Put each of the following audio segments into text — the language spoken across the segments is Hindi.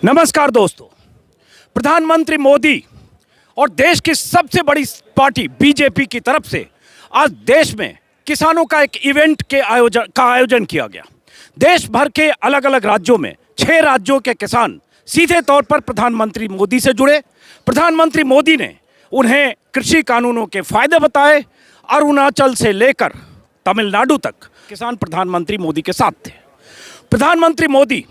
नमस्कार दोस्तों। प्रधानमंत्री मोदी और देश की सबसे बड़ी पार्टी बीजेपी की तरफ से आज देश में किसानों का एक इवेंट के आयोजन किया गया। देश भर के अलग अलग राज्यों में 6 राज्यों के किसान सीधे तौर पर प्रधानमंत्री मोदी से जुड़े। प्रधानमंत्री मोदी ने उन्हें कृषि कानूनों के फायदे बताए। अरुणाचल से लेकर तमिलनाडु तक किसान प्रधानमंत्री मोदी के साथ थे। प्रधानमंत्री मोदी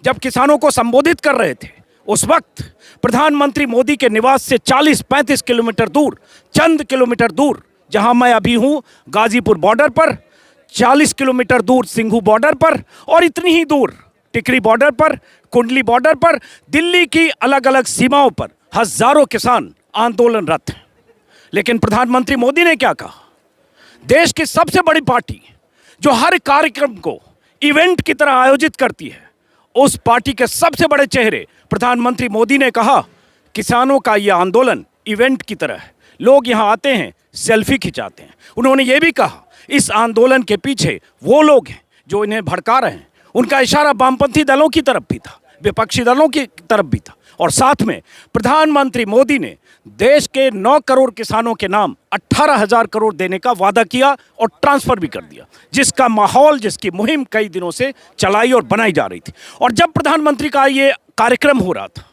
जब किसानों को संबोधित कर रहे थे, उस वक्त प्रधानमंत्री मोदी के निवास से 40-35 किलोमीटर दूर, चंद किलोमीटर दूर जहां मैं अभी हूं, गाजीपुर बॉर्डर पर, 40 किलोमीटर दूर सिंघू बॉर्डर पर और इतनी ही दूर टिकरी बॉर्डर पर, कुंडली बॉर्डर पर, दिल्ली की अलग अलग सीमाओं पर हजारों किसान आंदोलनरत हैं। लेकिन प्रधानमंत्री मोदी ने क्या कहा? देश की सबसे बड़ी पार्टी जो हर कार्यक्रम को इवेंट की तरह आयोजित करती है, उस पार्टी के सबसे बड़े चेहरे प्रधानमंत्री मोदी ने कहा, किसानों का यह आंदोलन इवेंट की तरह है। लोग यहां आते हैं, सेल्फी खिंचाते हैं। उन्होंने यह भी कहा, इस आंदोलन के पीछे वो लोग हैं जो इन्हें भड़का रहे हैं। उनका इशारा वामपंथी दलों की तरफ भी था, विपक्षी दलों की तरफ भी था। और साथ में प्रधानमंत्री मोदी ने देश के 9 करोड़ किसानों के नाम 18,000 करोड़ देने का वादा किया और ट्रांसफर भी कर दिया, जिसका माहौल, जिसकी मुहिम कई दिनों से चलाई और बनाई जा रही थी। और जब प्रधानमंत्री का ये कार्यक्रम हो रहा था,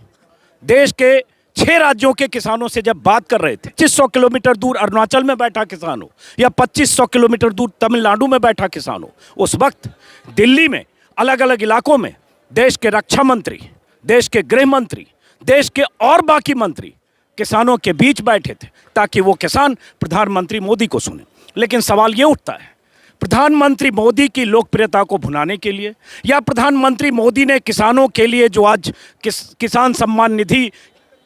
देश के 6 राज्यों के किसानों से जब बात कर रहे थे, 2500 किलोमीटर दूर अरुणाचल में बैठा किसान हो या 2500 किलोमीटर दूर तमिलनाडु में बैठा किसान हो, उस वक्त दिल्ली में अलग अलग इलाकों में देश के रक्षा मंत्री, देश के गृह मंत्री, देश के और बाकी मंत्री किसानों के बीच बैठे थे ताकि वो किसान प्रधानमंत्री मोदी को सुने। लेकिन सवाल ये उठता है, प्रधानमंत्री मोदी की लोकप्रियता को भुनाने के लिए, या प्रधानमंत्री मोदी ने किसानों के लिए जो आज किसान सम्मान निधि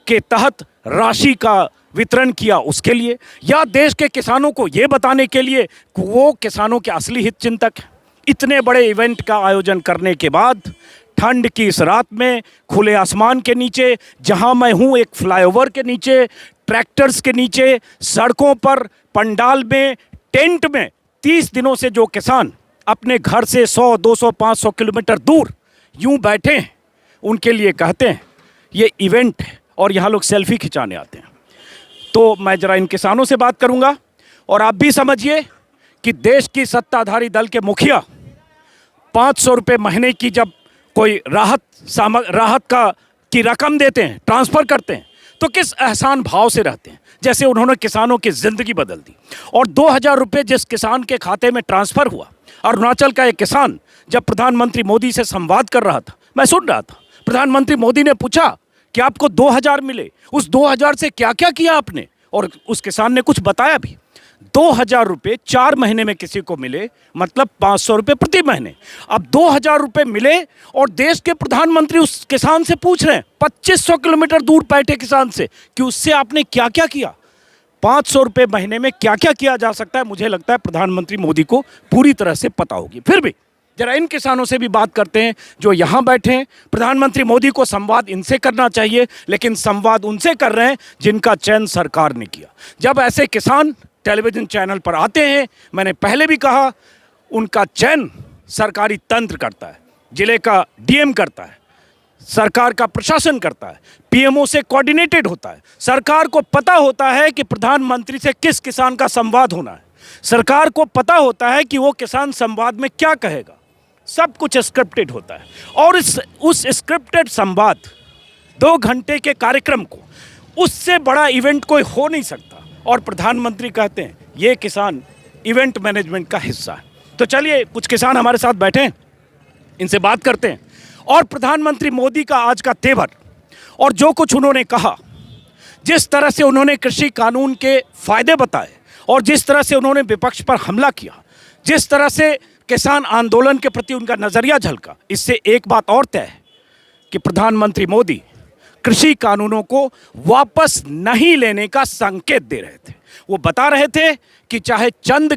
के तहत राशि का वितरण किया उसके लिए, या देश के किसानों को ये बताने के लिए कि वो किसानों के असली हित चिंतक हैं? इतने बड़े इवेंट का आयोजन करने के बाद ठंड की इस रात में खुले आसमान के नीचे, जहां मैं हूं एक फ्लाईओवर के नीचे, ट्रैक्टर्स के नीचे, सड़कों पर, पंडाल में, टेंट में 30 दिनों से जो किसान अपने घर से 100, 200, 500 किलोमीटर दूर यूं बैठे हैं, उनके लिए कहते हैं ये इवेंट है और यहाँ लोग सेल्फी खिंचाने आते हैं। तो मैं ज़रा इन किसानों से बात करूँगा और आप भी समझिए कि देश की सत्ताधारी दल के मुखिया 500 रुपये महीने की जब कोई राहत की रकम देते हैं, ट्रांसफ़र करते हैं, तो किस एहसान भाव से रहते हैं, जैसे उन्होंने किसानों की ज़िंदगी बदल दी। और 2000 रुपये जिस किसान के खाते में ट्रांसफ़र हुआ, अरुणाचल का एक किसान जब प्रधानमंत्री मोदी से संवाद कर रहा था, मैं सुन रहा था, प्रधानमंत्री मोदी ने पूछा कि आपको 2000 मिले, उस 2000 से क्या क्या किया आपने? और उस किसान ने कुछ बताया भी। 2000 रुपये 4 महीने में किसी को मिले, मतलब 500 रुपये प्रति महीने। अब 2000 रुपये मिले और देश के प्रधानमंत्री उस किसान से पूछ रहे हैं, 2500 किलोमीटर दूर बैठे किसान से, कि उससे आपने क्या क्या किया। 500 रुपये महीने में क्या क्या किया जा सकता है, मुझे लगता है प्रधानमंत्री मोदी को पूरी तरह से पता होगी। फिर भी जरा इन किसानों से भी बात करते हैं जो यहाँ बैठे हैं। प्रधानमंत्री मोदी को संवाद इनसे करना चाहिए, लेकिन संवाद उनसे कर रहे हैं जिनका चयन सरकार ने किया। जब ऐसे किसान टेलीविज़न चैनल पर आते हैं, मैंने पहले भी कहा, उनका चयन सरकारी तंत्र करता है, जिले का डीएम करता है, सरकार का प्रशासन करता है, पीएमओ से कोऑर्डिनेटेड होता है। सरकार को पता होता है कि प्रधानमंत्री से किस किसान का संवाद होना है। सरकार को पता होता है कि वो किसान संवाद में क्या कहेगा। सब कुछ स्क्रिप्टेड होता है और उस स्क्रिप्टेड संवाद 2 घंटे के कार्यक्रम को, उससे बड़ा इवेंट कोई हो नहीं सकता। और प्रधानमंत्री कहते हैं ये किसान इवेंट मैनेजमेंट का हिस्सा है। तो चलिए कुछ किसान हमारे साथ बैठे हैं, इनसे बात करते हैं। और प्रधानमंत्री मोदी का आज का तेवर और जो कुछ उन्होंने कहा, जिस तरह से उन्होंने कृषि कानून के फायदे बताए और जिस तरह से उन्होंने विपक्ष पर हमला किया, जिस तरह से किसान आंदोलन के प्रति उनका नज़रिया झलका, इससे एक बात और तय है कि प्रधानमंत्री मोदी कृषि कानूनों को वापस नहीं लेने का संकेत दे रहे थे। वो बता रहे थे कि चाहे चंद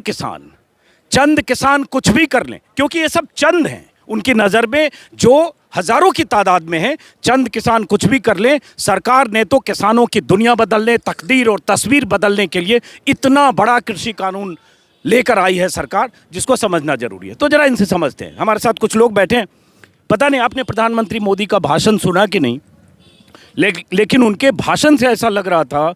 किसान कुछ भी कर लें, क्योंकि ये सब चंद हैं उनकी नज़र में, जो हज़ारों की तादाद में हैं। चंद किसान कुछ भी कर लें, सरकार ने तो किसानों की दुनिया बदलने, तकदीर और तस्वीर बदलने के लिए इतना बड़ा कृषि कानून लेकर आई है सरकार, जिसको समझना जरूरी है। तो जरा इनसे समझते हैं। हमारे साथ कुछ लोग बैठे हैं, पता नहीं आपने प्रधानमंत्री मोदी का भाषण सुना कि नहीं, लेकिन उनके भाषण से ऐसा लग रहा था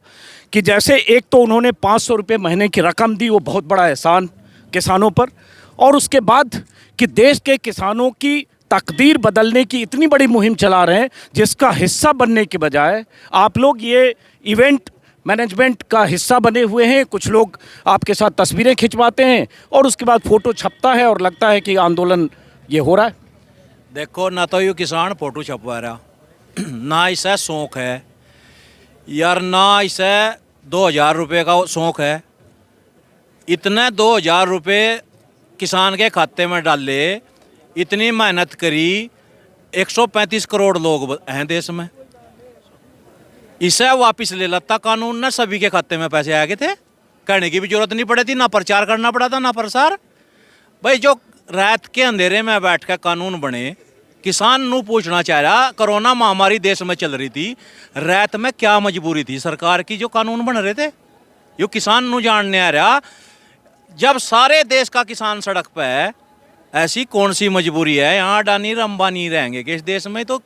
कि जैसे एक तो उन्होंने 500 रुपये महीने की रकम दी, वो बहुत बड़ा एहसान किसानों पर, और उसके बाद कि देश के किसानों की तकदीर बदलने की इतनी बड़ी मुहिम चला रहे हैं, जिसका हिस्सा बनने के बजाय आप लोग ये इवेंट मैनेजमेंट का हिस्सा बने हुए हैं। कुछ लोग आपके साथ तस्वीरें खिंचवाते हैं और उसके बाद फ़ोटो छपता है और लगता है कि आंदोलन ये हो रहा है। देखो, ना तो ये किसान फोटो छपवा रहा, ना इसे शौक है यार, ना इसे 2000 रुपये का शौक है। इतने 2000 रुपये किसान के खाते में डाले, इतनी मेहनत करी, 135 करोड़ लोग हैं देश में, इसे वापस ले लेता कानून ने, सभी के खाते में पैसे आ गए थे, कहने की भी जरूरत नहीं पड़ी थी, ना प्रचार करना पड़ा था ना प्रसार। भाई जो रात के अंधेरे में बैठ कर कानून बने, किसान नू पूछना चाह रहा, कोरोना महामारी देश में चल रही थी, रात में क्या मजबूरी थी सरकार की जो कानून बन रहे थे, यो किसान नू जानने आ रहा। जब सारे देश का किसान सड़क पे है, ऐसी कौन सी मजबूरी है? यहाँ अडानी और अंबानी रहेंगे कि इस देश में तो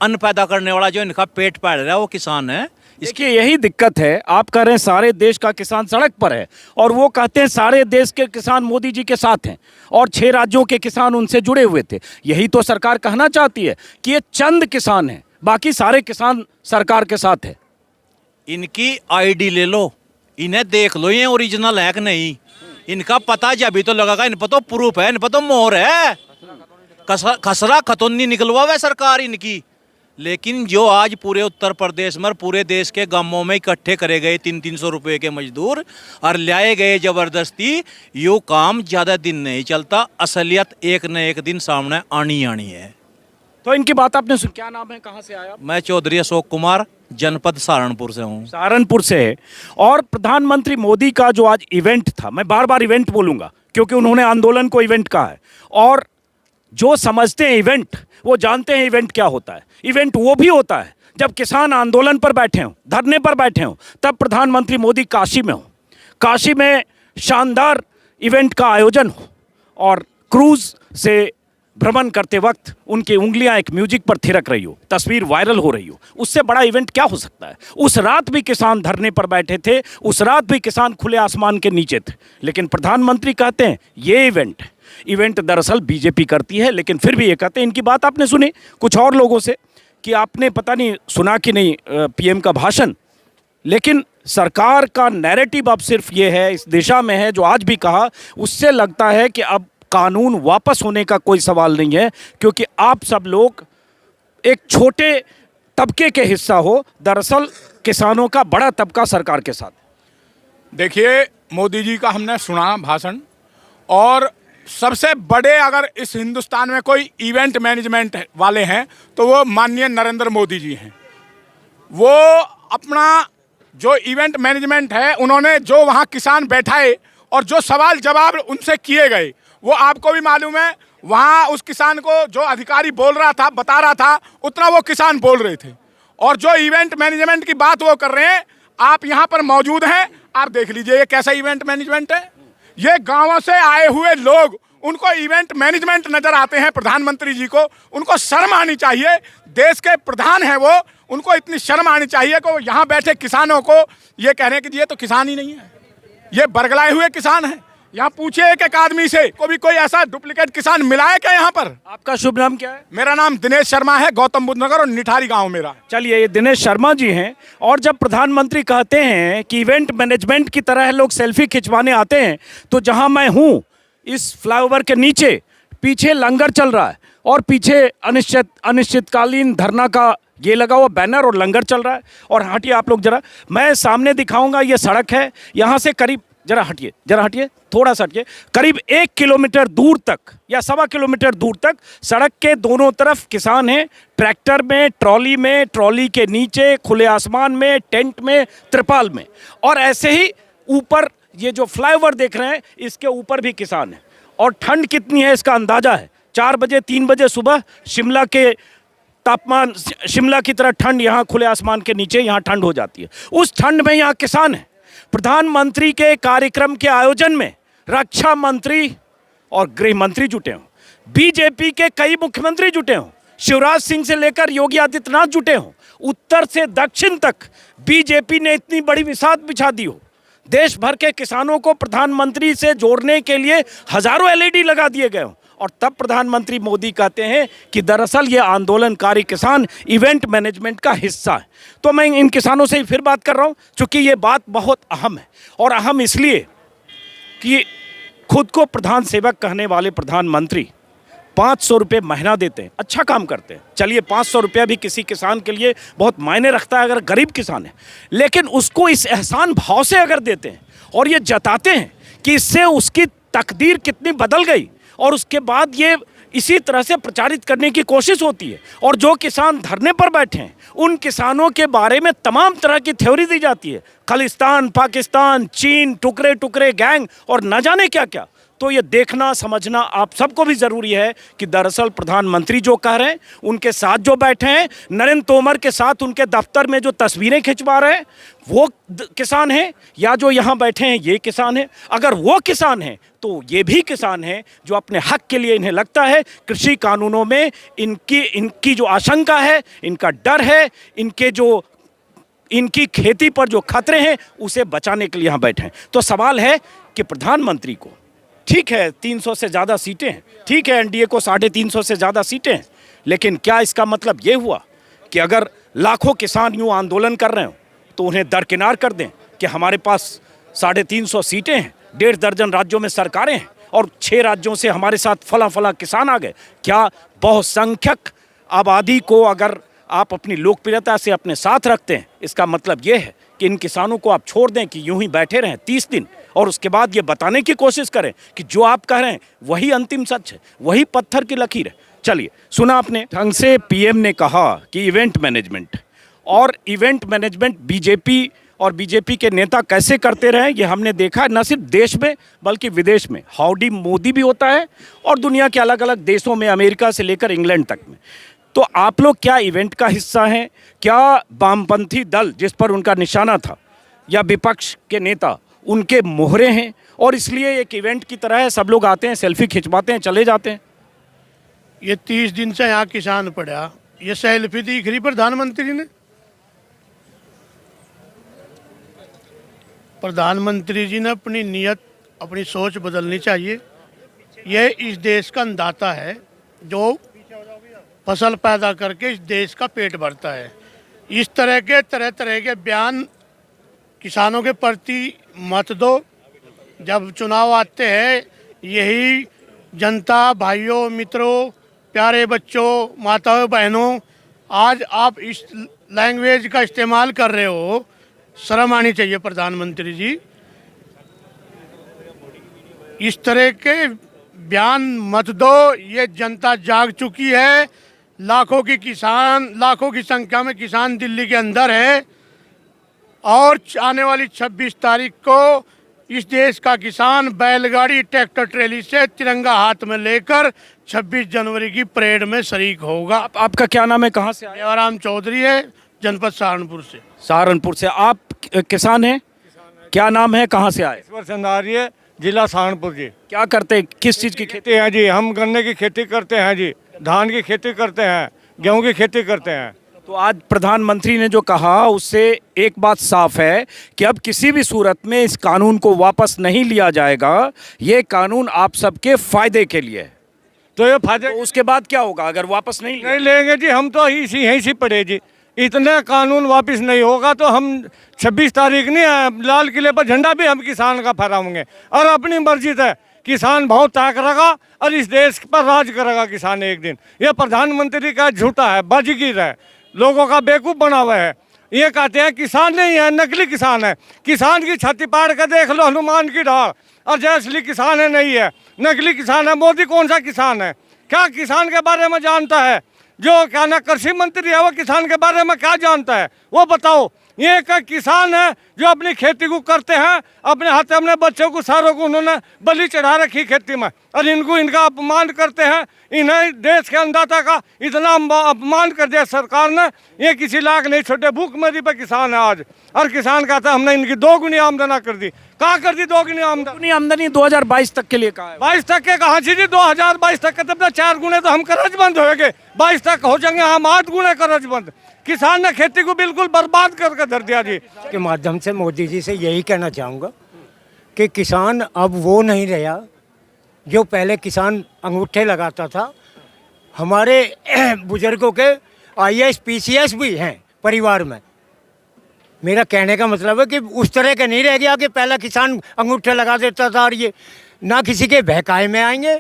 अन्न पैदा करने वाला जो इनका पेट पाल रहा है वो किसान है। इसकी यही दिक्कत है, आप कह रहे हैं सारे देश का किसान सड़क पर है, और वो कहते हैं सारे देश के किसान मोदी जी के साथ हैं और 6 राज्यों के किसान उनसे जुड़े हुए थे। यही तो सरकार कहना चाहती है कि ये चंद किसान हैं, बाकी सारे किसान सरकार के साथ है। इनकी आईडी ले लो, इन्हें देख लो, ये ओरिजिनल है कि नहीं। इनका पता जब भी तो लगेगा, इन पर तो प्रूफ है, इन पर तो मोहर है, खसरा खतौनी निकलवा हुआ सरकार इनकी। लेकिन जो आज पूरे उत्तर प्रदेश में, पूरे देश के गांवों में इकट्ठे करे गए 300-300 रुपए के मजदूर और लाए गए जबरदस्ती, यो काम ज़्यादा दिन नहीं चलता, असलियत एक न एक दिन सामने आनी आनी है। तो इनकी बात आपने सुन, क्या नाम है, कहाँ से आया? मैं चौधरी अशोक कुमार, जनपद सहारनपुर से हूँ। सहारनपुर से है। और प्रधानमंत्री मोदी का जो आज इवेंट था, मैं बार बार इवेंट बोलूंगा क्योंकि उन्होंने आंदोलन को इवेंट कहा है, और जो समझते हैं इवेंट वो जानते हैं इवेंट क्या होता है। इवेंट वो भी होता है जब किसान आंदोलन पर बैठे हों, धरने पर बैठे हों, तब प्रधानमंत्री मोदी काशी में हो, काशी में शानदार इवेंट का आयोजन हो और क्रूज से भ्रमण करते वक्त उनकी उंगलियां एक म्यूजिक पर थिरक रही हो, तस्वीर वायरल हो रही हो। उससे बड़ा इवेंट क्या हो सकता है? उस रात भी किसान धरने पर बैठे थे, उस रात भी किसान खुले आसमान के नीचे थे, लेकिन प्रधानमंत्री कहते हैं ये इवेंट दरअसल बीजेपी करती है। लेकिन फिर भी ये कहते हैं, इनकी बात आपने सुनी कुछ और लोगों से कि आपने पता नहीं सुना कि नहीं पीएम का भाषण, लेकिन सरकार का नैरेटिव अब सिर्फ ये है, इस दिशा में है जो आज भी कहा, उससे लगता है कि अब कानून वापस होने का कोई सवाल नहीं है, क्योंकि आप सब लोग एक छोटे तबके के हिस्सा हो, दरअसल किसानों का बड़ा तबका सरकार के साथ। देखिए, मोदी जी का हमने सुना भाषण, और सबसे बड़े अगर इस हिंदुस्तान में कोई इवेंट मैनेजमेंट वाले हैं तो वो माननीय नरेंद्र मोदी जी हैं। वो अपना जो इवेंट मैनेजमेंट है, उन्होंने जो वहाँ किसान बैठाए और जो सवाल जवाब उनसे किए गए, वो आपको भी मालूम है, वहाँ उस किसान को जो अधिकारी बोल रहा था, बता रहा था, उतना वो किसान बोल रहे थे। और जो इवेंट मैनेजमेंट की बात वो कर रहे हैं, आप यहाँ पर मौजूद हैं, आप देख लीजिए ये कैसा इवेंट मैनेजमेंट है। ये गांवों से आए हुए लोग, उनको इवेंट मैनेजमेंट नजर आते हैं प्रधानमंत्री जी को। उनको शर्म आनी चाहिए, देश के प्रधान हैं वो, उनको इतनी शर्म आनी चाहिए कि वो यहाँ बैठे किसानों को ये कह रहे हैं कि ये तो किसान ही नहीं है, ये बरगलाए हुए किसान हैं। यहाँ पूछिए एक आदमी से, कोई ऐसा डुप्लीकेट किसान मिला है क्या यहाँ पर? आपका शुभ नाम क्या है? मेरा नाम दिनेश शर्मा है, गौतम बुद्ध नगर और निठारी गांव मेरा। चलिए, ये दिनेश शर्मा जी हैं। और जब प्रधानमंत्री कहते हैं कि इवेंट मैनेजमेंट की तरह लोग सेल्फी खिंचवाने आते हैं, तो जहां मैं हूं इस फ्लाईओवर के नीचे पीछे लंगर चल रहा है और पीछे अनिश्चितकालीन धरना का ये लगा हुआ बैनर और लंगर चल रहा है। और हटिए आप लोग जरा, मैं सामने दिखाऊंगा, ये सड़क है, यहाँ से करीब जरा हटिए थोड़ा सा हटिए, करीब 1 किलोमीटर दूर तक या 1.25 किलोमीटर दूर तक सड़क के दोनों तरफ किसान हैं, ट्रैक्टर में, ट्रॉली के नीचे, खुले आसमान में, टेंट में, त्रिपाल में। और ऐसे ही ऊपर ये जो फ्लाईओवर देख रहे हैं, इसके ऊपर भी किसान हैं। और ठंड कितनी है इसका अंदाजा है, 4 बजे 3 बजे सुबह शिमला के तापमान, शिमला की तरह ठंड यहाँ खुले आसमान के नीचे यहाँ ठंड हो जाती है। उस ठंड में यहाँ किसान है। प्रधानमंत्री के कार्यक्रम के आयोजन में रक्षा मंत्री और गृह मंत्री जुटे हों, बीजेपी के कई मुख्यमंत्री जुटे हों, शिवराज सिंह से लेकर योगी आदित्यनाथ जुटे हों, उत्तर से दक्षिण तक बीजेपी ने इतनी बड़ी बिसात बिछा दी हो, देश भर के किसानों को प्रधानमंत्री से जोड़ने के लिए हजारों एलईडी लगा दिए गए हों, और तब प्रधानमंत्री मोदी कहते हैं कि दरअसल ये आंदोलनकारी किसान इवेंट मैनेजमेंट का हिस्सा है। तो मैं इन किसानों से ही फिर बात कर रहा हूं, क्योंकि ये बात बहुत अहम है, और अहम इसलिए कि खुद को प्रधान सेवक कहने वाले प्रधानमंत्री 500 रुपये महीना देते हैं, अच्छा काम करते हैं। चलिए 500 रुपया भी किसी किसान के लिए बहुत मायने रखता है अगर गरीब किसान है, लेकिन उसको इस एहसान भाव से अगर देते हैं और ये जताते हैं कि इससे उसकी तकदीर कितनी बदल गई, और उसके बाद ये इसी तरह से प्रचारित करने की कोशिश होती है, और जो किसान धरने पर बैठे हैं उन किसानों के बारे में तमाम तरह की थ्योरी दी जाती है, खालिस्तान, पाकिस्तान, चीन, टुकड़े टुकड़े गैंग और न जाने क्या क्या। तो ये देखना समझना आप सबको भी ज़रूरी है कि दरअसल प्रधानमंत्री जो कह रहे हैं, उनके साथ जो बैठे हैं, नरेंद्र तोमर के साथ उनके दफ्तर में जो तस्वीरें खिंचवा रहे हैं वो किसान हैं, या जो यहाँ बैठे हैं ये किसान हैं। अगर वो किसान हैं तो ये भी किसान हैं जो अपने हक के लिए, इन्हें लगता है कृषि कानूनों में इनकी जो आशंका है, इनका डर है, इनकी खेती पर जो खतरे हैं उसे बचाने के लिए यहाँ बैठे हैं। तो सवाल है कि प्रधानमंत्री को, ठीक है 300 से ज़्यादा सीटें हैं, ठीक है एनडीए को 350 से ज़्यादा सीटें हैं, लेकिन क्या इसका मतलब ये हुआ कि अगर लाखों किसान यूँ आंदोलन कर रहे हो तो उन्हें दरकिनार कर दें कि हमारे पास 350 सीटें हैं, 1.5 दर्जन राज्यों में सरकारें हैं और 6 राज्यों से हमारे साथ फला किसान आ गए? क्या बहुसंख्यक आबादी को अगर आप अपनी लोकप्रियता से अपने साथ रखते हैं, इसका मतलब ये है कि इन किसानों को आप छोड़ दें कि यूं ही बैठे रहें 30 दिन, और उसके बाद ये बताने की कोशिश करें कि जो आप कह रहे हैं वही अंतिम सच है, वही पत्थर की लकीर है? चलिए, सुना आपने ढंग से पीएम ने कहा कि इवेंट मैनेजमेंट बीजेपी और बीजेपी के नेता कैसे करते रहे ये हमने देखा है, न सिर्फ देश में बल्कि विदेश में। हाउडी मोदी भी होता है और दुनिया के अलग अलग देशों में, अमेरिका से लेकर इंग्लैंड तक में। तो आप लोग क्या इवेंट का हिस्सा हैं? क्या वामपंथी दल जिस पर उनका निशाना था, या विपक्ष के नेता उनके मोहरे हैं और इसलिए एक इवेंट की तरह है, सब लोग आते हैं, सेल्फी खिंचवाते हैं, चले जाते हैं? ये 30 दिन से यहाँ किसान पड़ा, ये सेल्फी दिख रही प्रधानमंत्री ने? प्रधानमंत्री जी ने अपनी नीयत, अपनी सोच बदलनी चाहिए। ये इस देश का अन्नदाता है जो फसल पैदा करके इस देश का पेट भरता है। इस तरह के बयान किसानों के प्रति मत दो। जब चुनाव आते हैं, यही जनता, भाइयों, मित्रों, प्यारे बच्चों, माताओं, बहनों, आज आप इस लैंग्वेज का इस्तेमाल कर रहे हो, शर्म आनी चाहिए प्रधानमंत्री जी। इस तरह के बयान मत दो। ये जनता जाग चुकी है। लाखों की संख्या में किसान दिल्ली के अंदर है, और आने वाली 26 तारीख को इस देश का किसान बैलगाड़ी, ट्रैक्टर ट्रेली से तिरंगा हाथ में लेकर 26 जनवरी की परेड में शरीक होगा। आपका क्या नाम है, कहाँ से आए? देवाराम चौधरी है, जनपद सहारनपुर से। सहारनपुर से। आप किसान हैं? क्या नाम है, कहाँ से आए? ईश्वर चंदारिये, जिला सहारनपुर जी। क्या करते हैं, किस चीज़ की खेती? खेती है जी, हम गन्ने की खेती करते हैं जी, धान की खेती करते हैं, गेहूं की खेती करते हैं। तो आज प्रधानमंत्री ने जो कहा उससे एक बात साफ है कि अब किसी भी सूरत में इस कानून को वापस नहीं लिया जाएगा। ये कानून आप सबके फायदे के लिए है। तो ये फायदे तो उसके बाद क्या होगा अगर वापस नहीं लिया? नहीं लेंगे जी, हम तो यहीं से पड़े जी। इतने कानून वापस नहीं होगा तो हम 26 तारीख नहीं, लाल किले पर झंडा भी हम किसान का फहराएंगे, और अपनी मर्जी से किसान बहुत ताक रहेगा और इस देश पर राज करेगा किसान एक दिन। ये प्रधानमंत्री का झूठा है, बाजीगर है, लोगों का बेवकूफ़ बना हुआ है। ये कहते हैं किसान नहीं है, नकली किसान है। किसान की छाती पाड़ कर देख लो हनुमान की ढाल, और जो असली किसान है नहीं है, नकली किसान है। मोदी कौन सा किसान है? क्या किसान के बारे में जानता है? जो क्या ना कृषि मंत्री है वो किसान के बारे में क्या जानता है, वो बताओ। ये एक किसान है जो अपनी खेती को करते हैं, अपने हाथ अपने बच्चों को सारों को उन्होंने बलि चढ़ा रखी खेती में, और इनको इनका अपमान करते हैं। इन्हें देश के अन्नदाता का इतना अपमान कर दिया सरकार ने, ये किसी लायक नहीं छोटे। भूखमरी पर किसान है आज, और किसान कहता है हमने इनकी दोगुनी आमदनी कर दी। कहाँ कर दी दोगुनी आमदनी? अपनी आमदनी 2022 तक के लिए कहा है। 22 तक के कहाँ जी? 2022 तक के तब तक 4 गुने तो हम कर्जबंद होएंगे। 22 तक हो जाएंगे हम 8 गुने कर्जबंद। किसान ने खेती को बिल्कुल बर्बाद करके धर दिया जी। के माध्यम से मोदी जी से यही कहना चाहूँगा कि किसान अब वो नहीं रहा जो पहले किसान अंगूठे लगाता था। हमारे बुजुर्गों के IAS PCS भी हैं परिवार में। मेरा कहने का मतलब है कि उस तरह का नहीं रह गया कि पहला किसान अंगूठे लगा देता था और ये ना किसी के बहकाए में आएंगे।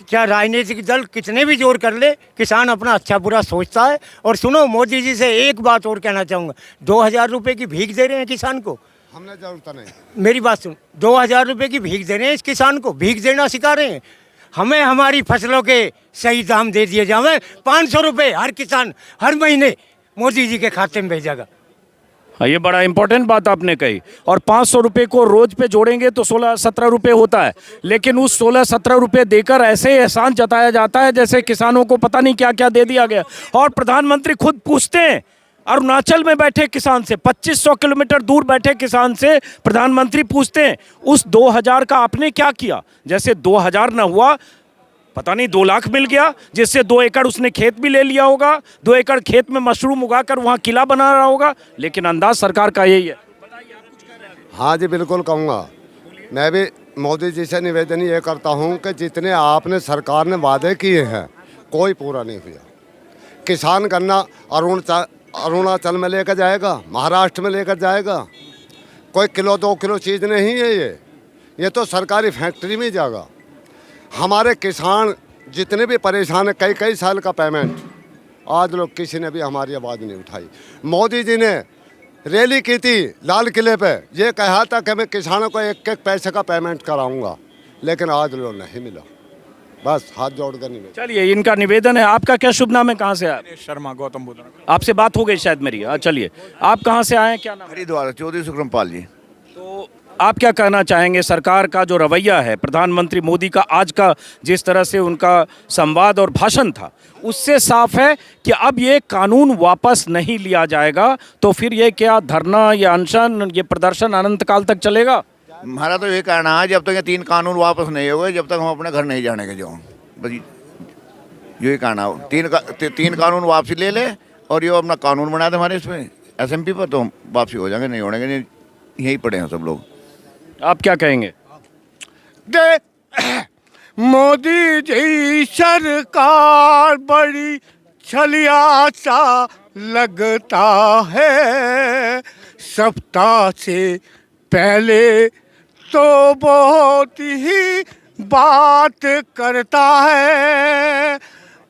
क्या राजनीतिक दल कितने भी जोर कर ले, किसान अपना अच्छा बुरा सोचता है। और सुनो, मोदी जी से एक बात और कहना चाहूँगा, 2000 रुपये की भीख दे रहे हैं किसान को। हमने जरूरत नहीं। मेरी बात सुन, 2000 रुपये की भीख दे रहे हैं इस किसान को, भीख देना सिखा रहे हैं। हमें हमारी फसलों के सही दाम दे दिए जाए। 500 रुपये हर किसान हर महीने मोदी जी के खाते में भेजेगा। हाँ, ये बड़ा इंपॉर्टेंट बात आपने कही। और 500 रुपये को रोज पे जोड़ेंगे तो 16-17 रुपये होता है, लेकिन उस 16-17 रुपये देकर ऐसे एहसान जताया जाता है जैसे किसानों को पता नहीं क्या क्या दे दिया गया। और प्रधानमंत्री खुद पूछते हैं अरुणाचल में बैठे किसान से, 2500 किलोमीटर दूर बैठे किसान से प्रधानमंत्री पूछते हैं उस 2000 का आपने क्या किया। जैसे 2000 ना हुआ, पता नहीं 2 लाख मिल गया, जिससे 2 एकड़ उसने खेत भी ले लिया होगा, 2 एकड़ खेत में मशरूम उगाकर वहाँ किला बना रहा होगा। लेकिन अंदाज सरकार का यही है। हाँ जी, बिल्कुल कहूँगा। मैं भी मोदी जी से निवेदन ये करता हूँ कि जितने आपने सरकार ने वादे किए हैं कोई पूरा नहीं हुआ। किसान गन्ना अरुणाचल में लेकर जाएगा, महाराष्ट्र में लेकर जाएगा। कोई किलो 2 किलो चीज़ नहीं है ये तो सरकारी फैक्ट्री में जाएगा। हमारे किसान जितने भी परेशान हैं, कई साल का पेमेंट, आज लोग किसी ने भी हमारी आवाज़ नहीं उठाई। मोदी जी ने रैली की थी लाल किले पे, ये कहा था कि मैं किसानों को 1-1 पैसे का पेमेंट कराऊंगा, लेकिन आज लोग नहीं मिला। बस हाथ जोड़कर निवेदन। चलिए, इनका निवेदन है। आपका क्या शुभ नाम है, कहाँ से आए? शर्मा गौतम बुद्ध। आपसे बात हो गई शायद मेरी। चलिए, आप कहाँ से आए हैं, क्या नाम? हरिद्वार, चौधरी सुखरमपाल जी। तो आप क्या कहना चाहेंगे, सरकार का जो रवैया है, प्रधानमंत्री मोदी का आज का जिस तरह से उनका संवाद और भाषण था, उससे साफ है कि अब ये कानून वापस नहीं लिया जाएगा, तो फिर ये क्या धरना या अनशन, ये प्रदर्शन अनंत काल तक चलेगा? हमारा तो ये कहना है, जब तक ये 3 कानून वापस नहीं हो गए, जब तक हम अपने घर नहीं जाने के जो बस यही कहना हो। 3 कानून वापसी ले ले और ये अपना कानून बना दे हमारे इसमें SMP पर, तो वापसी हो जाएंगे, नहीं होने के यहीं पड़े हैं सब लोग। आप क्या कहेंगे? मोदी जी सरकार बड़ी छलिया सा लगता है। सप्ताह से पहले तो बहुत ही बात करता है,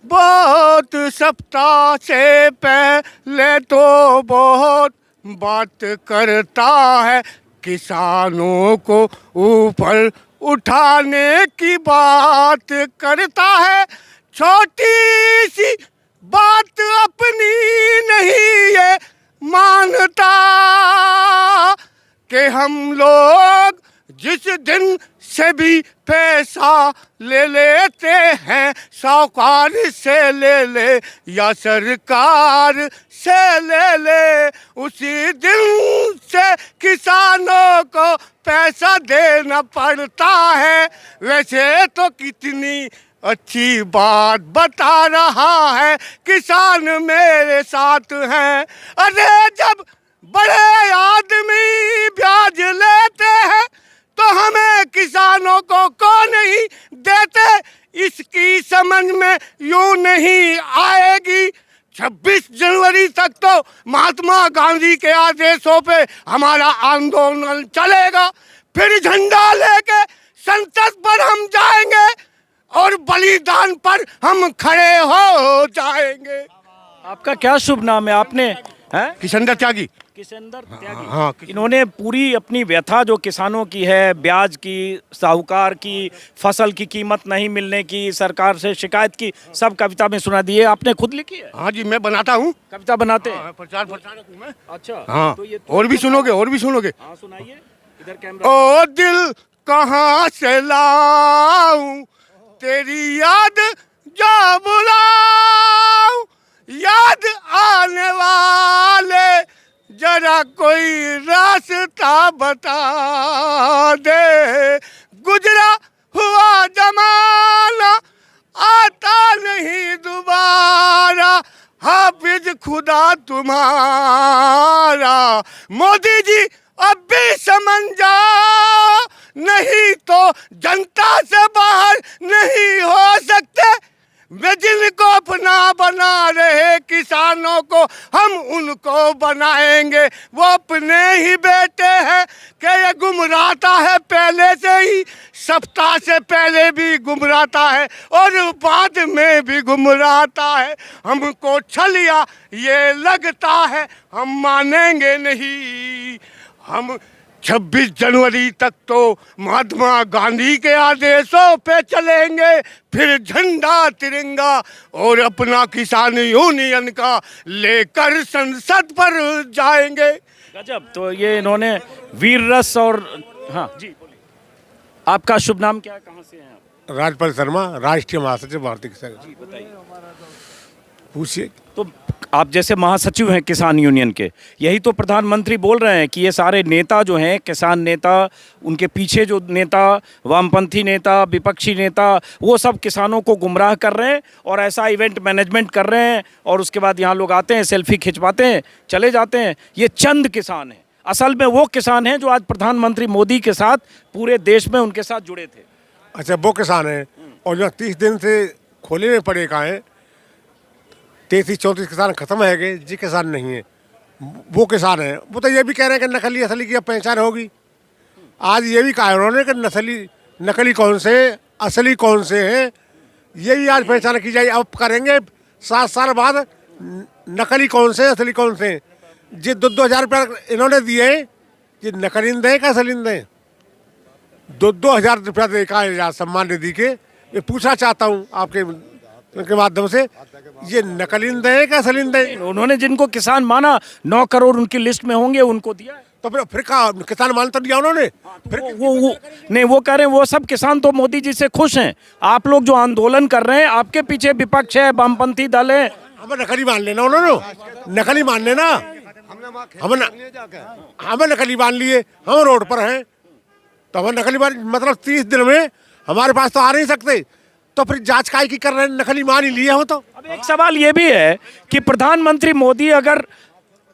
बहुत सप्ताह से पहले तो बहुत बात करता है। किसानों को ऊपर उठाने की बात करता है। छोटी सी बात अपनी नहीं ये मानता कि हम लोग जिस दिन से भी पैसा ले लेते हैं, साहूकार से ले ले या सरकार से ले ले, उसी दिन से किसानों को पैसा देना पड़ता है। वैसे तो कितनी अच्छी बात बता रहा है, किसान मेरे साथ हैं। अरे जब बड़े आदमी ब्याज लेते हैं तो हमें किसानों को नहीं देते, इसकी समझ में यूं नहीं आएगी। 26 जनवरी तक तो महात्मा गांधी के आदेशों पे हमारा आंदोलन चलेगा, फिर झंडा लेके संसद पर हम जाएंगे और बलिदान पर हम खड़े हो जाएंगे। आपका क्या शुभ नाम है? आपने हैं? किशनदर त्यागी। किशनदर त्यागी। इन्होंने पूरी अपनी व्यथा जो किसानों की है, ब्याज की, साहूकार की, फसल की कीमत नहीं मिलने की, सरकार से शिकायत की, सब कविता में सुना दी है। आपने खुद लिखी है? हाँ जी, मैं बनाता हूँ, कविता बनाते हैं। प्रचार प्रचारक हूँ मैं। अच्छा, हाँ, तो ये और भी सुनोगे, और भी सुनोगे। हाँ, सुनाइए। इधर कैमरा। ओ दिल कहाँ से लाऊं तेरी याद जा बुलाओ, याद आने वाले जरा कोई रास्ता बता दे। गुजरा हुआ जमाना आता नहीं दोबारा, हाफिज खुदा तुम्हारा। मोदी जी अब भी समझ जाओ, नहीं तो जनता से बाहर नहीं हो सकते। वे जिनको अपना बना रहे किसानों को हम उनको बनाएंगे। वो अपने ही बेटे हैं कि ये गुमराता है पहले से ही, सप्ताह से पहले भी गुमराता है और बाद में भी गुमराता है। हमको छलिया ये लगता है, हम मानेंगे नहीं। हम 26 जनवरी तक तो महात्मा गांधी के आदेशों पे चलेंगे, फिर झंडा तिरंगा और अपना किसान यूनियन का लेकर संसद पर जाएंगे। गजब। तो ये इन्होंने वीर रस और हाँ जी बोलिए। आपका शुभ नाम क्या है, कहाँ से हैं आप? राजपाल शर्मा, राष्ट्रीय महासचिव भारतीय किसान। जी बताइए। पूछिए। तो आप जैसे महासचिव हैं किसान यूनियन के, यही तो प्रधानमंत्री बोल रहे हैं कि ये सारे नेता जो हैं किसान नेता, उनके पीछे जो नेता वामपंथी नेता विपक्षी नेता वो सब किसानों को गुमराह कर रहे हैं और ऐसा इवेंट मैनेजमेंट कर रहे हैं और उसके बाद यहाँ लोग आते हैं सेल्फी खिंचवाते हैं चले जाते हैं। ये चंद किसान हैं, असल में वो किसान हैं जो आज प्रधानमंत्री मोदी के साथ पूरे देश में उनके साथ जुड़े थे। अच्छा, वो किसान है और जो 30 दिन से खोले में पड़े का है, 33-34 किसान खत्म है गए, जी किसान नहीं है। वो किसान है, वो तो ये भी कह रहे हैं कि नकली असली की अब पहचान होगी। आज ये भी कहा है उन्होंने कि नकली कौन से असली कौन से हैं, ये भी आज पहचान की जाए। अब करेंगे 7 साल बाद नकली कौन से असली कौन से। जी 2-2 हज़ार रुपया इन्होंने दिए, ये नकलिंदे हैं का असलिंदे? 2-2 हज़ार रुपया दे का सम्मान निधि के। ये पूछना चाहता हूँ आपके उनके माध्यम से, ये नकलिंदे हैं क्या असलिंदे? उन्होंने जिनको किसान माना 9 करोड़ उनकी लिस्ट में होंगे उनको दिया है। तो फिर कहा किसान मान तो दिया उन्होंने? फिर वो नहीं, वो कह रहे हैं वो सब किसान तो मोदी जी से खुश हैं। आप लोग जो आंदोलन कर रहे हैं, आपके पीछे विपक्ष है, वामपंथी दल है। हमें नकली मान लेना उन्होंने, नकली मान लेना। हमें नकली मान लिए, हम रोड पर हैं तो हमें नकली मान, मतलब 30 दिन में हमारे पास तो आ नहीं सकते, तो फिर जांच काहे की कर रहे हैं? नकली मान ही लिए हो तो। अब एक सवाल ये भी है कि प्रधानमंत्री मोदी अगर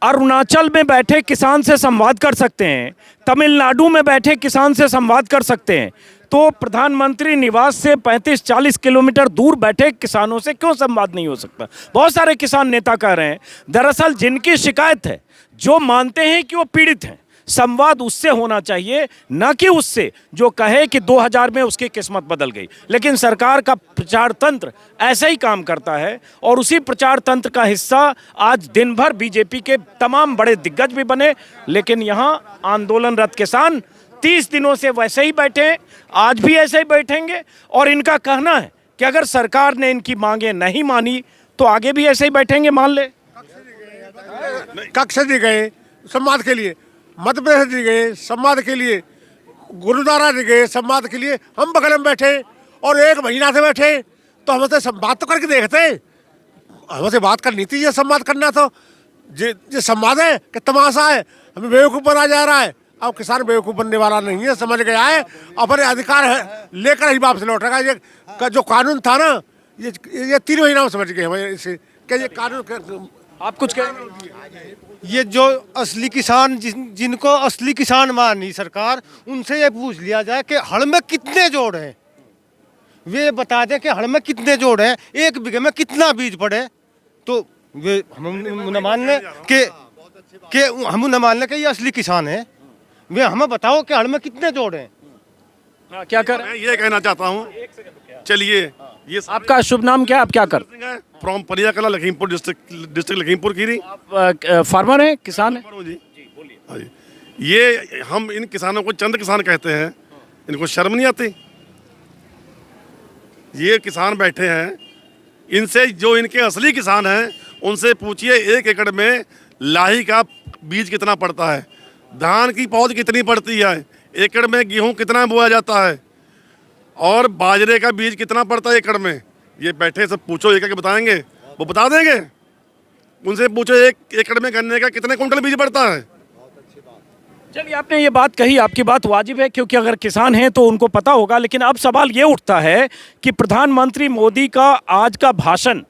अरुणाचल में बैठे किसान से संवाद कर सकते हैं, तमिलनाडु में बैठे किसान से संवाद कर सकते हैं, तो प्रधानमंत्री निवास से 35-40 किलोमीटर दूर बैठे किसानों से क्यों संवाद नहीं हो सकता? बहुत सारे किसान नेता कह रहे हैं दरअसल जिनकी शिकायत है, जो मानते हैं कि वो पीड़ित हैं, संवाद उससे होना चाहिए, न कि उससे जो कहे कि 2000 में उसकी किस्मत बदल गई। लेकिन सरकार का प्रचार तंत्र ऐसा ही काम करता है और उसी प्रचार तंत्र का हिस्सा आज दिन भर बीजेपी के तमाम बड़े दिग्गज भी बने। लेकिन यहाँ आंदोलनरत किसान 30 दिनों से वैसे ही बैठे हैं, आज भी ऐसे ही बैठेंगे और इनका कहना है कि अगर सरकार ने इनकी मांगे नहीं मानी तो आगे भी ऐसे ही बैठेंगे। मान ले कक्ष दी गए संवाद के लिए, मध्य प्रदेश दी गए संवाद के लिए, गुरुद्वारा दी गए संवाद के लिए, हम बगल में बैठे और 1 महीना से बैठे तो हमसे संवाद तो करके देखते। हमसे बात करनी थी, ये संवाद करना तो ये संवाद है कि तमाशा है? हमें बेवकूफ़ बना जा रहा है। अब किसान बेवकूफ़ बनने वाला नहीं है, समझ गया है, अपने अधिकार है लेकर ही वापस लौटेगा। ये का जो कानून था ना, ये 3 महीना में समझ गए हमें इसे कि ये कानून। आप कुछ कहें? ये जो असली किसान जिनको असली किसान मानी सरकार, उनसे ये पूछ लिया जाए कि हड़ में कितने जोड़ हैं। वे बता दें कि हड़ में कितने जोड़ हैं, 1 बीघे में कितना बीज पड़े, तो वे हम न मान लें कि हम न मान लें कि ये असली किसान है। वे हमें बताओ कि हड़ में कितने जोड़ हैं। क्या कर? मैं ये कहना चाहता हूँ, चलिए ये आपका शुभ नाम क्या, आप क्या कर? फ्रॉम परिया कला, लखीमपुर डिस्ट्रिक्ट लखीमपुर खीरी। आप फार्मर हैं, किसान हैं? जी हाँ जी। ये हम इन किसानों को चंद किसान कहते हैं, इनको शर्म नहीं आती? ये किसान बैठे हैं, इनसे जो इनके असली किसान हैं उनसे पूछिए 1 एकड़ में लाही का बीज कितना पड़ता है, धान की पौध कितनी पड़ती है, एकड़ में गेहूं कितना बोया जाता है, और बाजरे का बीज कितना पड़ता है एकड़ में, ये बैठे सब पूछो, एक बताएंगे, वो बता देंगे। उनसे पूछो एक एकड़ में गन्ने का कितने कुंटल बीज पड़ता है। चलिए, आपने ये बात कही, आपकी बात वाजिब है, क्योंकि अगर किसान हैं तो उनको पता होगा। लेकिन अब सवाल ये उठता है कि प्रधानमंत्री मोदी का आज का भाषण,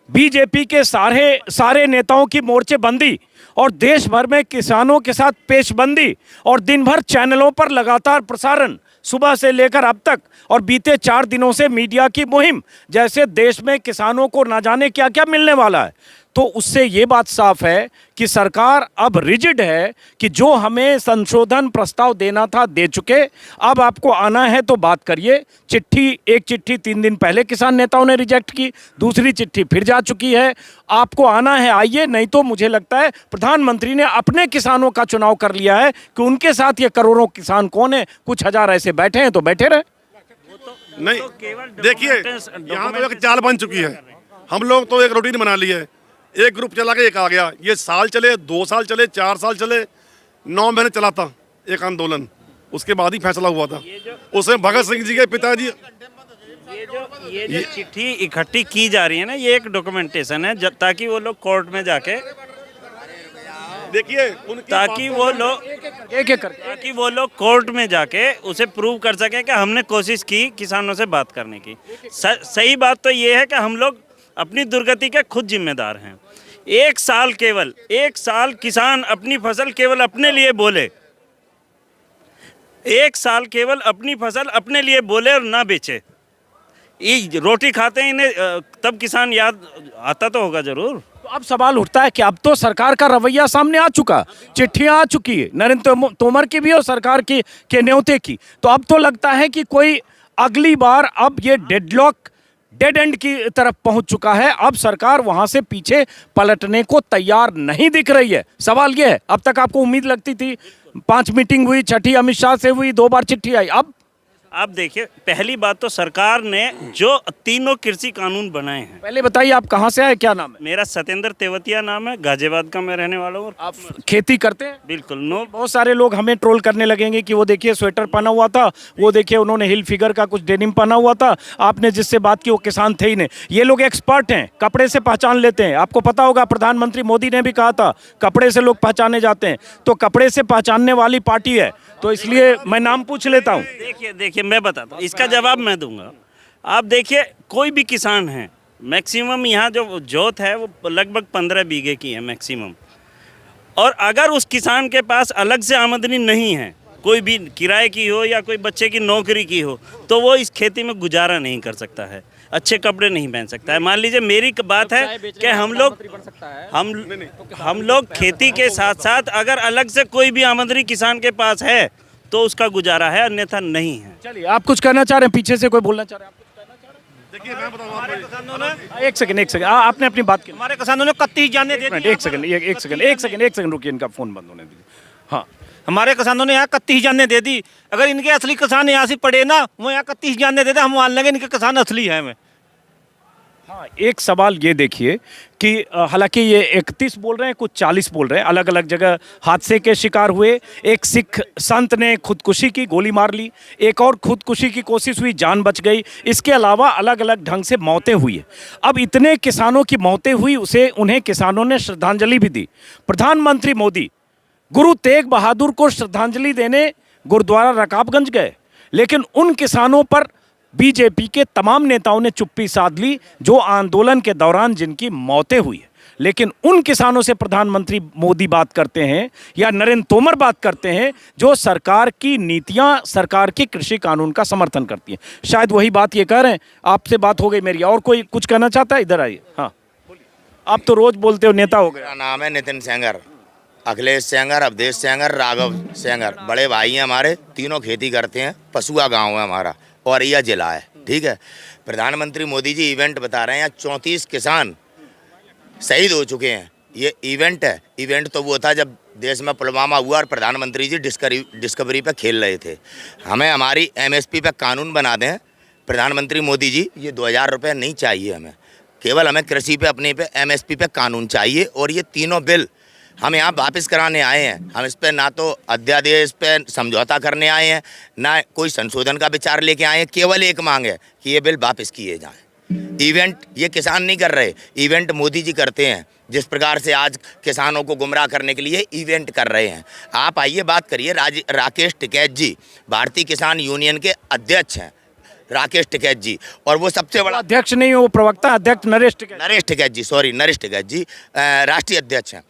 बीजेपी के सारे नेताओं की मोर्चेबंदी और देश भर में किसानों के साथ पेशबंदी और दिन भर चैनलों पर लगातार प्रसारण, सुबह से लेकर अब तक, और बीते 4 दिनों से मीडिया की मुहिम, जैसे देश में किसानों को ना जाने क्या क्या मिलने वाला है, तो उससे ये बात साफ है कि सरकार अब रिजिड है कि जो हमें संशोधन प्रस्ताव देना था दे चुके, अब आपको आना है तो बात करिए। एक चिट्ठी 3 दिन पहले किसान नेताओं ने रिजेक्ट की, दूसरी चिट्ठी फिर जा चुकी है। आपको आना है आइए, नहीं तो मुझे लगता है प्रधानमंत्री ने अपने किसानों का चुनाव कर लिया है कि उनके साथ ये करोड़ों किसान कौन है, कुछ हजार ऐसे बैठे हैं तो बैठे रहे। नहीं, देखिए यहाँ तो एक चाल बन चुकी है। हम लोग तो एक रूटीन बना ली है, एक ग्रुप चला के एक आ गया। ये साल चले, 2 साल चले, 4 साल चले, 9 महीने चला था एक आंदोलन, उसके बाद ही फैसला हुआ था। उसमें भगत सिंह जी के पिताजी, ये जो चिट्ठी इकट्ठी की जा रही है ना, ये एक डॉक्यूमेंटेशन है ताकि वो लोग कोर्ट में जाके, देखिए ताकि वो लोग कोर्ट में जाके उसे प्रूव कर सके कि हमने कोशिश की किसानों से बात करने की। सही बात तो ये है कि हम लोग अपनी दुर्गति के खुद जिम्मेदार हैं। 1 साल किसान अपनी फसल केवल अपने लिए बोले, 1 साल केवल अपनी फसल अपने लिए बोले और ना बेचे। ये रोटी खाते हैं इन्हें, तब किसान याद आता तो होगा जरूर। तो अब सवाल उठता है कि अब तो सरकार का रवैया सामने आ चुका, चिट्ठियां आ चुकी है नरेंद्र तोमर की भी और सरकार के न्योते की। तो अब तो लगता है कि कोई अगली बार अब ये डेड एंड की तरफ पहुंच चुका है। अब सरकार वहां से पीछे पलटने को तैयार नहीं दिख रही है। सवाल यह है, अब तक आपको उम्मीद लगती थी, 5 मीटिंग हुई, 6ठी अमित शाह से हुई, 2 बार चिट्ठी आई, अब आप देखिए, पहली बात तो सरकार ने जो 3 कृषि कानून बनाए हैं। पहले बताइए आप कहाँ से आए, क्या नाम है? मेरा सत्येंद्र तेवतिया नाम है, गाजियाबाद का मैं रहने वाला हूँ। आप खेती करते हैं? बिल्कुल। नो, बहुत सारे लोग हमें ट्रोल करने लगेंगे कि वो देखिए स्वेटर पहना हुआ था, वो देखिए उन्होंने हिल फिगर का कुछ डेनिम पहना हुआ था, आपने जिससे बात की वो किसान थे ही नहीं। ये लोग एक्सपर्ट हैं, कपड़े से पहचान लेते हैं। आपको पता होगा प्रधानमंत्री मोदी ने भी कहा था कपड़े से लोग पहचाने जाते हैं, तो कपड़े से पहचानने वाली पार्टी है, तो इसलिए मैं नाम पूछ लेता हूँ। देखिए मैं बताता हूँ, इसका जवाब मैं दूंगा। आप देखिए, कोई भी किसान है, मैक्सिमम यहाँ जो जोत है वो लगभग 15 बीघे की है मैक्सिमम, और अगर उस किसान के पास अलग से आमदनी नहीं है, कोई भी किराए की हो या कोई बच्चे की नौकरी की हो, तो वो इस खेती में गुजारा नहीं कर सकता है, अच्छे कपड़े नहीं पहन सकता है। मान लीजिए मेरी बात है कि हम लोग खेती के साथ साथ अगर अलग से कोई भी आमदनी किसान के पास है तो उसका गुजारा है, अन्यथा नहीं है। चलिए, आप कुछ कहना चाह रहे हैं? पीछे से कोई बोलना चाह रहे हैं? देखिए मैं बताऊँ आपको, एक सेकंड, आपने अपनी बात की। हमारे किसानों ने कत्ती जाने दे दी। एक सेकंड रुकिए, इनका फोन बंद होने दीजिए। हाँ, हमारे किसानों ने यहाँ 31 जाने दे दी। अगर इनके असली किसान यहाँ से पड़े ना, वो यहाँ 31 जाने दे दे, हम मान लेंगे इनके किसान असली हैं। हमें हाँ, एक सवाल ये देखिए कि हालांकि ये 31 बोल रहे हैं, कुछ 40 बोल रहे हैं, अलग अलग जगह हादसे के शिकार हुए। एक सिख संत ने खुदकुशी की, गोली मार ली, एक और खुदकुशी की कोशिश हुई, जान बच गई। इसके अलावा अलग अलग ढंग से मौतें हुई है। अब इतने किसानों की मौतें हुई, उन्हें किसानों ने श्रद्धांजलि भी दी। प्रधानमंत्री मोदी गुरु तेग बहादुर को श्रद्धांजलि देने गुरुद्वारा रकाबगंज गए, लेकिन उन किसानों पर बीजेपी के तमाम नेताओं ने चुप्पी साध ली जो आंदोलन के दौरान जिनकी मौतें हुई है। लेकिन उन किसानों से प्रधानमंत्री मोदी बात करते हैं या नरेंद्र तोमर बात करते हैं जो सरकार की नीतियां, सरकार के कृषि कानून का समर्थन करती हैं। शायद वही बात ये कह रहे हैं। आपसे बात हो गई मेरी, और कोई कुछ कहना चाहता है? इधर आइए। हाँ, आप तो रोज बोलते हो, नेता हो गए। मेरा नाम है नितिन सेंगर, अखिलेश सेंगर, अवधेश सेंगर, राघव सेंगर। बड़े भाई हैं हमारे, तीनों खेती करते हैं। पसुआ गांव है हमारा, औरैया जिला है। ठीक है, प्रधानमंत्री मोदी जी इवेंट बता रहे हैं, 34 किसान शहीद हो चुके हैं। ये इवेंट है। इवेंट तो वो था जब देश में पुलवामा हुआ और प्रधानमंत्री जी डिस्कवरी पे खेल रहे थे। हमें हमारी MSP पे कानून बना दें प्रधानमंत्री मोदी जी। ये 2000 रुपये नहीं चाहिए हमें, केवल हमें कृषि पे अपने पे MSP पे कानून चाहिए। और ये तीनों बिल हम यहाँ वापस कराने आए हैं। हम इस पर ना तो अध्यादेश पे समझौता करने आए हैं, ना कोई संशोधन का विचार लेके आए हैं। केवल एक मांग है कि ये बिल वापस किए जाएं। इवेंट ये किसान नहीं कर रहे, इवेंट मोदी जी करते हैं। जिस प्रकार से आज किसानों को गुमराह करने के लिए इवेंट कर रहे हैं। आप आइए बात करिए, राकेश टिकैत जी भारतीय किसान यूनियन के अध्यक्ष हैं, राकेश टिकैत जी, और वो सबसे बड़ा अध्यक्ष नहीं, वो प्रवक्ता अध्यक्ष नरेश टिकैत जी राष्ट्रीय अध्यक्ष हैं।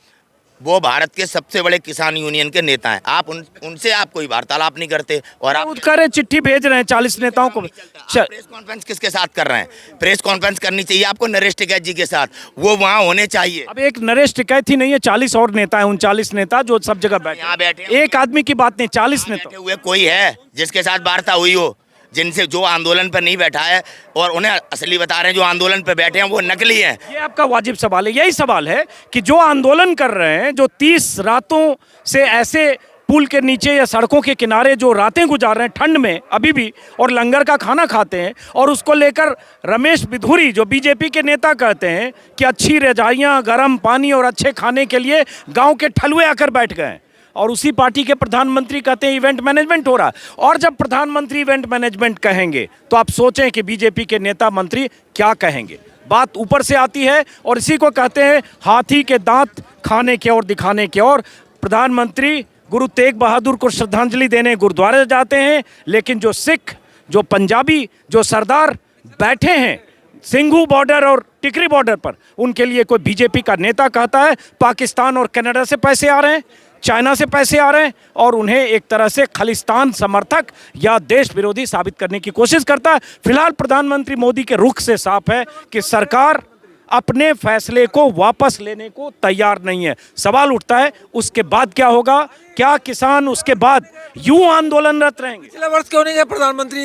वो भारत के सबसे बड़े किसान यूनियन के नेता हैं। आप उनसे आप कोई वार्तालाप नहीं करते, और आप करे चिट्ठी भेज रहे हैं 40 नेताओं को। प्रेस कॉन्फ्रेंस किसके साथ कर रहे हैं? प्रेस कॉन्फ्रेंस करनी चाहिए आपको नरेश टिकैत जी के साथ, वो वहाँ होने चाहिए। अब एक नरेश टिकैत ही नहीं है, 40 और नेता है, 39 नेता जो सब जगह बैठे। यहाँ बैठे एक आदमी की बात नहीं, 40 नेता हुए। कोई है जिसके साथ वार्ता हुई हो, जिनसे जो आंदोलन पर नहीं बैठा है और उन्हें असली बता रहे हैं, जो आंदोलन पर बैठे हैं वो नकली हैं। ये आपका वाजिब सवाल है। यही सवाल है कि जो आंदोलन कर रहे हैं, जो 30 रातों से ऐसे पुल के नीचे या सड़कों के किनारे जो रातें गुजार रहे हैं ठंड में अभी भी, और लंगर का खाना खाते हैं, और उसको लेकर रमेश बिधूरी जो बीजेपी के नेता कहते हैं कि अच्छी रजाइयाँ, गर्म पानी और अच्छे खाने के लिए गाँव के ठलुए आकर बैठ गए, और उसी पार्टी के प्रधानमंत्री कहते हैं इवेंट मैनेजमेंट हो रहा है। और जब प्रधानमंत्री इवेंट मैनेजमेंट कहेंगे तो आप सोचें कि बीजेपी के नेता मंत्री क्या कहेंगे। बात ऊपर से आती है, और इसी को कहते हैं हाथी के दांत खाने के और दिखाने के। और प्रधानमंत्री गुरु तेग बहादुर को श्रद्धांजलि देने गुरुद्वारे जाते हैं, लेकिन जो सिख, जो पंजाबी, जो सरदार बैठे हैं सिंघू बॉर्डर और टिकरी बॉर्डर पर, उनके लिए कोई बीजेपी का नेता कहता है पाकिस्तान और कनाडा से पैसे आ रहे हैं, चाइना से पैसे आ रहे हैं, और उन्हें एक तरह से खालिस्तान समर्थक या देश विरोधी साबित करने की कोशिश करता है। फिलहाल प्रधानमंत्री मोदी के रुख से साफ है कि सरकार अपने फैसले को वापस लेने को तैयार नहीं है। सवाल उठता है उसके बाद क्या होगा? क्या किसान उसके बाद यूं आंदोलनरत रहेंगे? पिछले वर्ष क्यों नहीं गए प्रधानमंत्री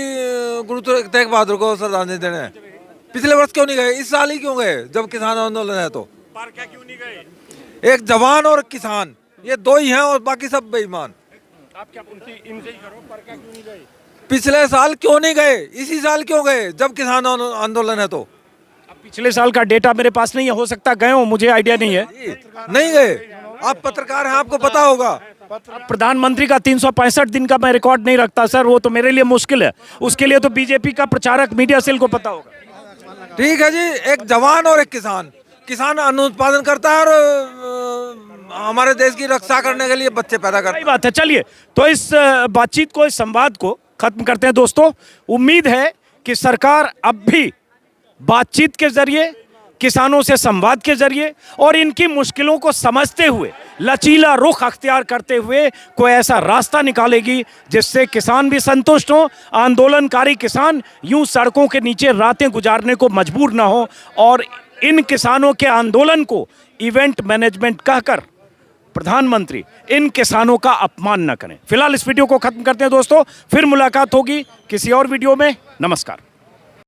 गुरु तेग बहादुर को श्रद्धांजलि देने? पिछले वर्ष क्यों नहीं गए? इस साल ही क्यों गए जब किसान आंदोलन है? तो पर क्या क्यों नहीं गए? एक जवान और किसान, ये दो ही हैं और बाकी सब बेईमान। आप क्या इनसे ही करो, पर क्या क्यों नहीं गए? पिछले साल क्यों नहीं गए? इसी साल क्यों गए जब किसान आंदोलन है? तो अब पिछले साल का डेटा मेरे पास नहीं है, हो सकता गए हो, मुझे आइडिया नहीं है। नहीं गए। आप पत्रकार हैं, आपको पता होगा। प्रधानमंत्री का 365 दिन का मैं रिकॉर्ड नहीं रखता सर, वो तो मेरे लिए मुश्किल है। उसके लिए तो बीजेपी का प्रचारक मीडिया सेल को पता होगा। ठीक है जी, एक जवान और एक किसान। किसान अन्न उत्पादन करता है और हमारे देश की रक्षा करने के लिए बच्चे पैदा करते हैं। सही बात है। चलिए तो इस बातचीत को, इस संवाद को खत्म करते हैं दोस्तों। उम्मीद है कि सरकार अब भी बातचीत के जरिए, किसानों से संवाद के जरिए और इनकी मुश्किलों को समझते हुए, लचीला रुख अख्तियार करते हुए कोई ऐसा रास्ता निकालेगी जिससे किसान भी संतुष्ट हो, आंदोलनकारी किसान यूं सड़कों के नीचे रातें गुजारने को मजबूर ना हो, और इन किसानों के आंदोलन को इवेंट मैनेजमेंट कहकर प्रधानमंत्री इन किसानों का अपमान न करें। फिलहाल इस वीडियो को खत्म करते हैं दोस्तों, फिर मुलाकात होगी किसी और वीडियो में। नमस्कार।